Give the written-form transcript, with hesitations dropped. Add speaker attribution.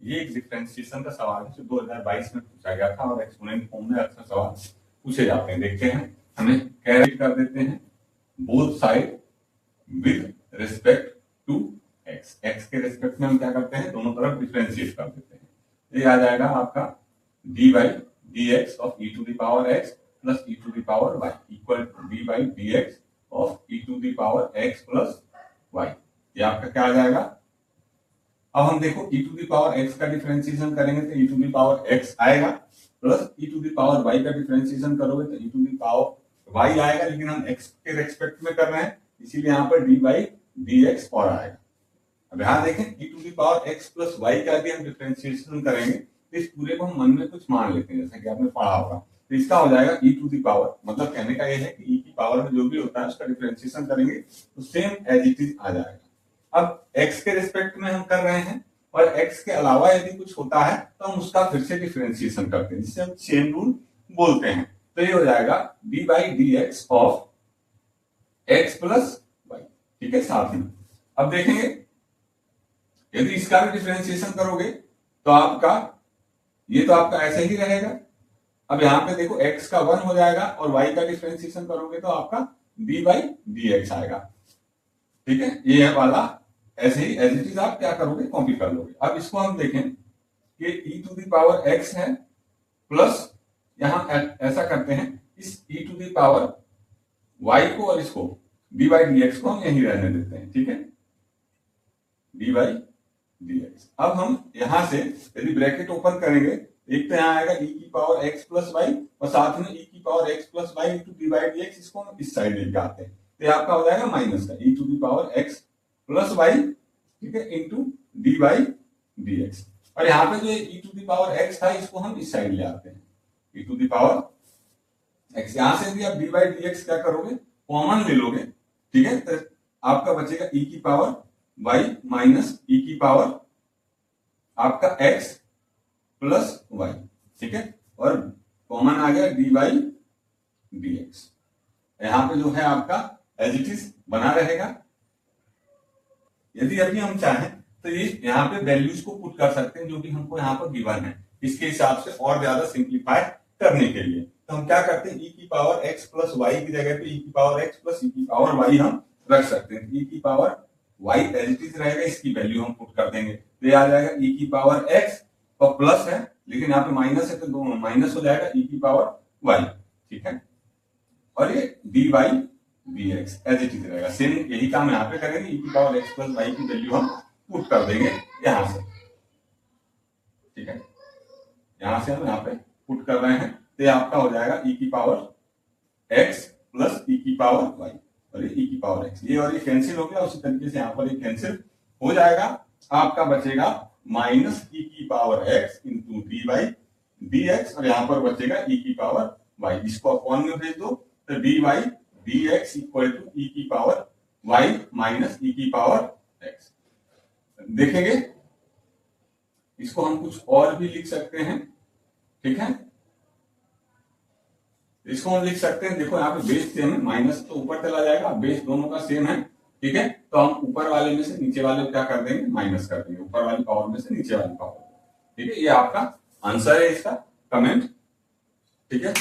Speaker 1: ये एक डिफरेंशिएशन का सवाल है जो 2022 में पूछा गया था और एक्सपोनेंट फॉर्म में अक्सर सवाल पूछे जाते हैं। देखते हैं, हमें कैरी कर देते हैं both side with respect to X. X के रिस्पेक्ट में हम क्या करते हैं, दोनों तरफ डिफरेंशिएट कर देते हैं। ये आ जाएगा आपका D by D X of E to the power X plus E to the power Y equal to D by D X of E to the power X plus Y. ये आपका क्या आ जाएगा। अब हम देखो e to the power x का differentiation करेंगे तो e to the power x आएगा, plus e to the power y का डिफरेंशिएशन करोगे तो e to the power y आएगा, लेकिन हम x के रेस्पेक्ट में कर रहे हैं इसीलिए यहाँ पर d बाई डी एक्स और आएगा। अब यहाँ देखें e to the power x plus y का भी हम डिफरेंशिएशन करेंगे तो इस पूरे को हम मन में कुछ मान लेते हैं, जैसा कि आपने पढ़ा होगा। तो इसका हो जाएगा e टू द पावर, मतलब कहने का यह है कि e की पावर में जो भी होता है उसका डिफरेंशिएशन करेंगे तो सेम एज इट इज आ जाएगा। अब x के रिस्पेक्ट में हम कर रहे हैं और x के अलावा यदि कुछ होता है तो हम उसका फिर से डिफरेंशिएशन करते हैं, जिसे हम चेन रूल बोलते हैं। तो ये हो जाएगा d by D X of x plus Y. ठीक है, साथ में अब देखेंगे यदि इसका भी डिफरेंशिएशन करोगे तो आपका ये तो आपका ऐसे ही रहेगा। अब यहाँ पे देखो x का 1 हो जाएगा और y का डिफरेंशिएशन करोगे तो आपका d बाई डी एक्स आएगा। ठीक है, ये है वाला ऐसे ही एज इट इज आप क्या करोगे, कॉपी कर लोगे। अब इसको हम देखें कि e to the power x है प्लस यहां ऐसा करते हैं इस e to the power y को और इसको d बाई डी एक्स को हम यहीं रहने देते हैं। ठीक है, d बाई डी एक्स। अब हम यहां से यदि ब्रैकेट ओपन करेंगे, एक तो यहां आएगा e की पावर x प्लस वाई और साथ में e की power x plus Y into D by D X, इसको हम इस साइड लेके आते हैं तो ये आपका हो जाएगा माइनस का e to the power x plus Y, ठीक है, into D by D X. और यहाँ पे जो e to the power x था इसको हम इस साइड ले आते हैं, e to the power x। यहां से भी आप डी बाई डी एक्स क्या करोगे, कॉमन ले लोगे। ठीक है, तो आपका बचेगा e की पावर y माइनस e की पावर आपका x प्लस y। ठीक है, और कॉमन आ गया डी बाई डी एक्स। यहां पे जो है आपका एज इट इज बना रहेगा। यदि अभी हम चाहें तो ये यहाँ पे वैल्यूज को पुट कर सकते हैं जो कि हमको यहाँ पर गिवन है, इसके हिसाब से और ज्यादा सिंप्लीफाई करने के लिए। तो हम क्या करते हैं, e की पावर x प्लस वाई की जगह पे e की पावर x प्लस e की पावर y हम रख सकते हैं। e की power y as it is रहेगा, इसकी वैल्यू हम पुट कर देंगे तो ये आ जाएगा e की पावर x और प्लस है लेकिन यहाँ पे माइनस है तो दोनों माइनस हो जाएगा e की पावर y। ठीक है, और ये D by D X as it is रहेगा। सेम यही काम यहाँ पे करेंगे, e की पावर x प्लस वाई की वैल्यू हम पुट कर देंगे यहां से। ठीक है, यहां से हम यहाँ पे पुट कर रहे हैं तो ये आपका हो जाएगा e की पावर x प्लस e की पावर y और ये e की पावर x। ये और ये कैंसिल हो गया, उसी तरीके से यहाँ पर ये कैंसिल हो जाएगा। आपका बचेगा माइनस e की power x into D by D X और यहाँ पर बचेगा e की पावर y। इसको अपॉन में भेज दो तो D by D X equal to e की पावर y माइनस e की पावर x। देखेंगे इसको हम कुछ और भी लिख सकते हैं। ठीक है, इसको हम लिख सकते हैं, देखो यहाँ पे बेस सेम है, माइनस तो ऊपर चला जाएगा, बेस दोनों का सेम है। ठीक है, तो हम ऊपर वाले में से नीचे वाले को क्या कर देंगे, माइनस कर देंगे, ऊपर वाली पावर में से नीचे वाली पावर। ठीक है, ये आपका आंसर है इसका, कमेंट। ठीक है।